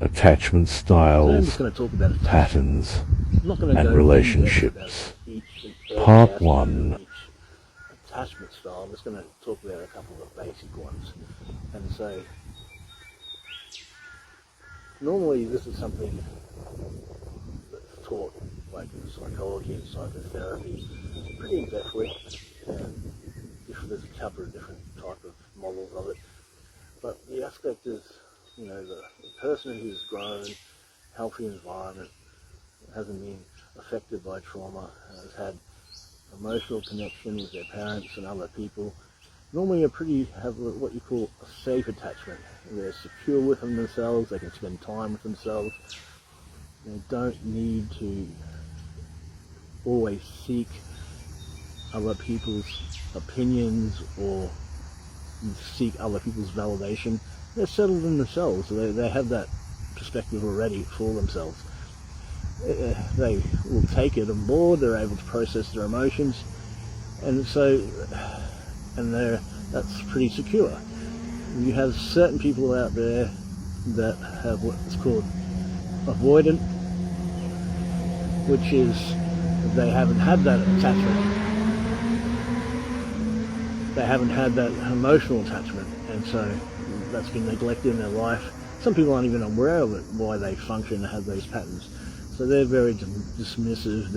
attachment So I'm styles, just going to talk about patterns, I'm not going to and go relationships. each Part aspect 1. of each attachment style. I'm just going to talk about a couple of basic ones. And so, normally this is something that's taught like in psychology and psychotherapy pretty in-depthly. There's a couple of different type of models of it. But the aspect is, the person who's grown, healthy environment, hasn't been affected by trauma, has had emotional connection with their parents and other people, normally have what you call a safe attachment. They're secure within themselves, they can spend time with themselves, they don't need to always seek other people's opinions or seek other people's validation. They're settled in themselves, so they have that perspective already for themselves. They will take it on board, they're able to process their emotions, and that's pretty secure. You have certain people out there that have what's called avoidant, which is they haven't had that attachment. They haven't had that emotional attachment, and so that's been neglected in their life. Some people aren't even aware of it, why they function and have those patterns. So they're very dismissive,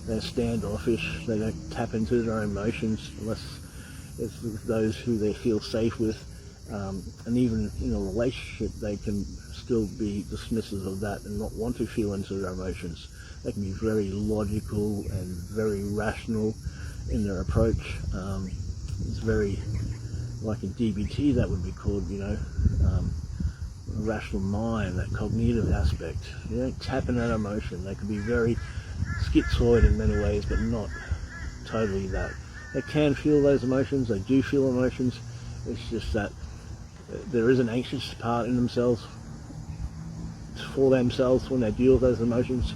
they're standoffish, they don't tap into their emotions unless it's with those who they feel safe with. And even in a relationship, they can still be dismissive of that and not want to feel into their emotions. They can be very logical and very rational in their approach. It's very, like in DBT, that would be called, a rational mind, that cognitive aspect. You don't tap into that emotion. They can be very schizoid in many ways, but not totally that. They can feel those emotions, they do feel emotions. It's just that there is an anxious part in themselves for themselves when they deal with those emotions,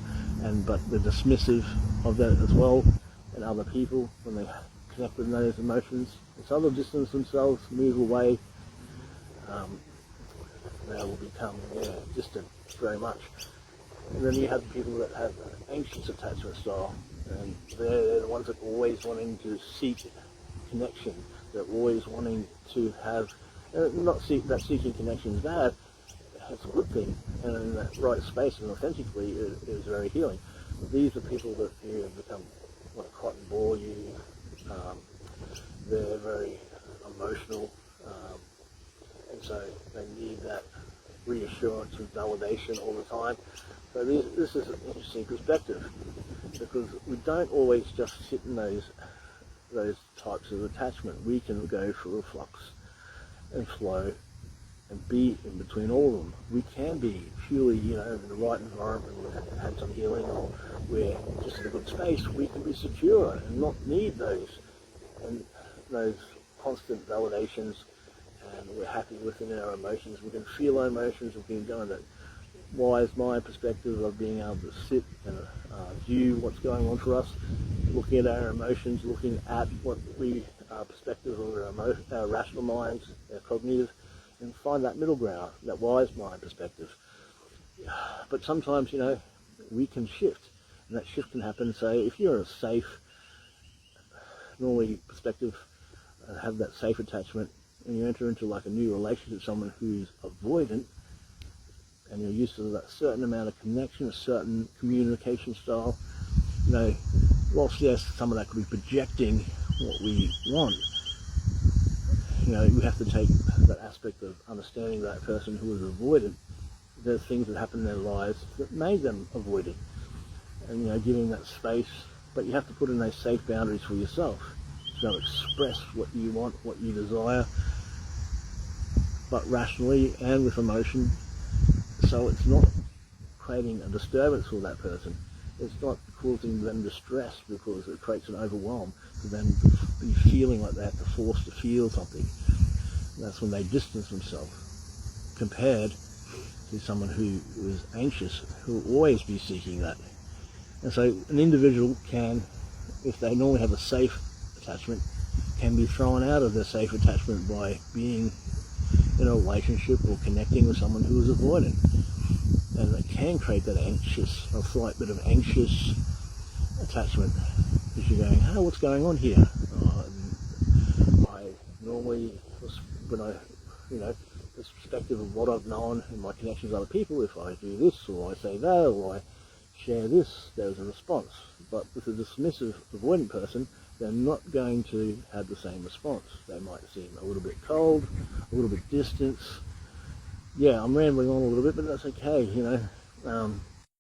but they're dismissive of that as well, and other people when they connect with those emotions. So they'll distance themselves, move away. They will become distant very much. And then you have people that have an anxious attachment style, and they're the ones that are always wanting to seek connection. They're always wanting to have, that seeking connection is bad. It's a good thing, and in that right space and authentically, it is very healing. But these are people that become quite bore you. They're very emotional, and so they need that reassurance and validation all the time. So this is an interesting perspective, because we don't always just sit in those types of attachment. We can go through a flux and flow and be in between all of them. We can be purely, in the right environment, we've had some healing, or we're just in a good space. We can be secure and not need those constant validations, and we're happy within our emotions. We can feel our emotions. We can go in that wise mind perspective of being able to sit and view what's going on for us, looking at our emotions, looking at what perspective of our rational minds, our cognitive, and find that middle ground, that wise mind perspective. But sometimes, we can shift, and that shift can happen. So if you're in a safe, normally perspective, have that safe attachment, and you enter into like a new relationship with someone who's avoidant, and you're used to that certain amount of connection, a certain communication style, whilst yes, some of that could be projecting what we want, we have to take that aspect of understanding that person who is avoidant. There's things that happen in their lives that made them avoidant, and giving that space, but you have to put in those safe boundaries for yourself. To express what you want, what you desire, but rationally and with emotion, so it's not creating a disturbance for that person. It's not causing them distress, because it creates an overwhelm for them to be feeling like they have to force to feel something. That's when they distance themselves, compared to someone who is anxious, who will always be seeking that. And so an individual can, if they normally have a safe attachment, can be thrown out of their safe attachment by being in a relationship or connecting with someone who is avoidant. And it can create that a slight bit of anxious attachment, because you're going, hey, what's going on here? I normally, when I, this perspective of what I've known and my connections with other people, if I do this or I say that or I share this, there's a response. But with a dismissive, avoidant person, they're not going to have the same response. They might seem a little bit cold, a little bit distant. Yeah, I'm rambling on a little bit, but that's okay,